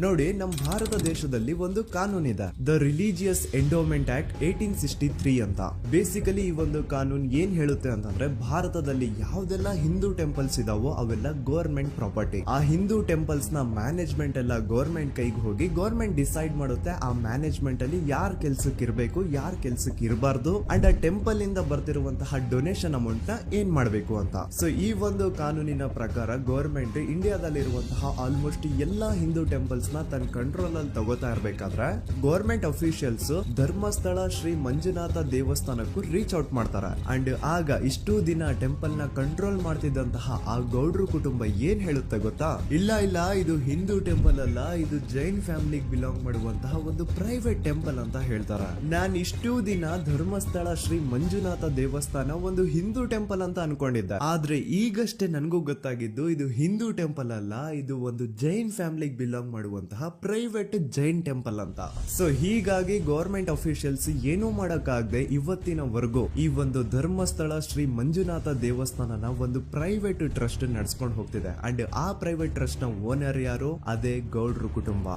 ನೋಡಿ, ನಮ್ಮ ಭಾರತ ದೇಶದಲ್ಲಿ ಒಂದು ಕಾನೂನಿದೆ, ದ ರಿಲಿಜಿಯಸ್ ಎಂಡೋಮೆಂಟ್ ಆಕ್ಟ್ 1863 ಅಂತ. ಬೇಸಿಕಲಿ ಈ ಒಂದು ಕಾನೂನು ಏನ್ ಹೇಳುತ್ತೆ ಅಂತಂದ್ರೆ, ಭಾರತದಲ್ಲಿ ಯಾವ್ದೆಲ್ಲ ಹಿಂದೂ ಟೆಂಪಲ್ಸ್ ಇದಾವೋ ಅವೆಲ್ಲ ಗವರ್ಮೆಂಟ್ ಪ್ರಾಪರ್ಟಿ. ಆ ಹಿಂದೂ ಟೆಂಪಲ್ಸ್ ನ ಮ್ಯಾನೇಜ್ಮೆಂಟ್ ಎಲ್ಲ ಗವರ್ಮೆಂಟ್ ಕೈಗೆ ಹೋಗಿ ಗವರ್ಮೆಂಟ್ ಡಿಸೈಡ್ ಮಾಡುತ್ತೆ ಆ ಮ್ಯಾನೇಜ್ಮೆಂಟ್ ಅಲ್ಲಿ ಯಾರ್ ಕೆಲ್ಸಕ್ಕೆ ಇರಬೇಕು, ಯಾರ್ ಕೆಲ್ಸಕ್ಕೆ ಇರಬಾರ್ದು, ಅಂಡ್ ಆ ಟೆಂಪಲ್ ಇಂದ ಬರ್ತಿರುವಂತಹ ಡೊನೇಷನ್ ಅಮೌಂಟ್ ನ ಏನ್ ಮಾಡಬೇಕು ಅಂತ. ಸೊ ಈ ಒಂದು ಕಾನೂನಿನ ಪ್ರಕಾರ ಗವರ್ಮೆಂಟ್ ಇಂಡಿಯಾದಲ್ಲಿರುವಂತಹ ಆಲ್ಮೋಸ್ಟ್ ಎಲ್ಲಾ ಹಿಂದೂ ಟೆಂಪಲ್ಸ್ ನ ತನ್ನ ಕಂಟ್ರೋಲ್ ಅಲ್ಲಿ ತಗೋತಾ ಇರ್ಬೇಕಾದ್ರೆ ಗವರ್ಮೆಂಟ್ ಅಫಿಷಿಯಲ್ಸ್ ಧರ್ಮಸ್ಥಳ ಶ್ರೀ ಮಂಜುನಾಥ ದೇವಸ್ಥಾನಕ್ಕೂ ರೀಚ್ ಔಟ್ ಮಾಡ್ತಾರೆ. ಅಂಡ್ ಆಗ ಇಷ್ಟು ದಿನ ಟೆಂಪಲ್ ನ ಕಂಟ್ರೋಲ್ ಮಾಡ್ತಿದ್ದಂತಹ ಆ ಗೌಡ್ರು ಕುಟುಂಬ ಏನ್ ಹೇಳುತ್ತೆ ಗೊತ್ತಾ, ಇಲ್ಲ ಇದು ಹಿಂದೂ ಟೆಂಪಲ್ ಅಲ್ಲ, ಇದು ಜೈನ್ ಫ್ಯಾಮಿಲಿಗೆ ಬಿಲಾಂಗ್ ಮಾಡುವಂತಹ ಒಂದು ಪ್ರೈವೇಟ್ ಟೆಂಪಲ್ ಅಂತ ಹೇಳ್ತಾರೆ. ನಾನು ಇಷ್ಟು ದಿನ ಧರ್ಮಸ್ಥಳ ಶ್ರೀ ಮಂಜುನಾಥ ದೇವಸ್ಥಾನ ಒಂದು ಹಿಂದೂ ಟೆಂಪಲ್ ಅಂತ ಅನ್ಕೊಂಡಿದ್ದೆ, ಆದ್ರೆ ಈಗಷ್ಟೇ ನನಗೂ ಗೊತ್ತಾಗಿದ್ದು ಇದು ಹಿಂದೂ ಟೆಂಪಲ್ ಅಲ್ಲ, ಇದು ಒಂದು ಜೈನ್ ಫ್ಯಾಮಿಲಿಗೆ ಬಿಲಾಂಗ್ ಮಾಡುವಂತಹ ಪ್ರೈವೇಟ್ ಜೈನ್ ಟೆಂಪಲ್ ಅಂತ. ಸೊ ಹೀಗಾಗಿ ಗವರ್ಮೆಂಟ್ ಅಫಿಷಿಯಲ್ಸ್ ಏನೂ ಮಾಡಕ್ಕಾಗದೆ ಇವತ್ತಿನವರೆಗೂ ಈ ಒಂದು ಧರ್ಮಸ್ಥಳ ಶ್ರೀ ಮಂಜುನಾಥ ದೇವಸ್ಥಾನನ ಒಂದು ಪ್ರೈವೇಟ್ ಟ್ರಸ್ಟ್ ನಡೆಸ್ಕೊಂಡು ಹೋಗ್ತಿದೆ. ಅಂಡ್ ಆ ಪ್ರೈವೇಟ್ ಟ್ರಸ್ಟ್ ನ ಓನರ್ ಯಾರು, ಅದೇ ಗೌಡ್ರು ಕುಟುಂಬ.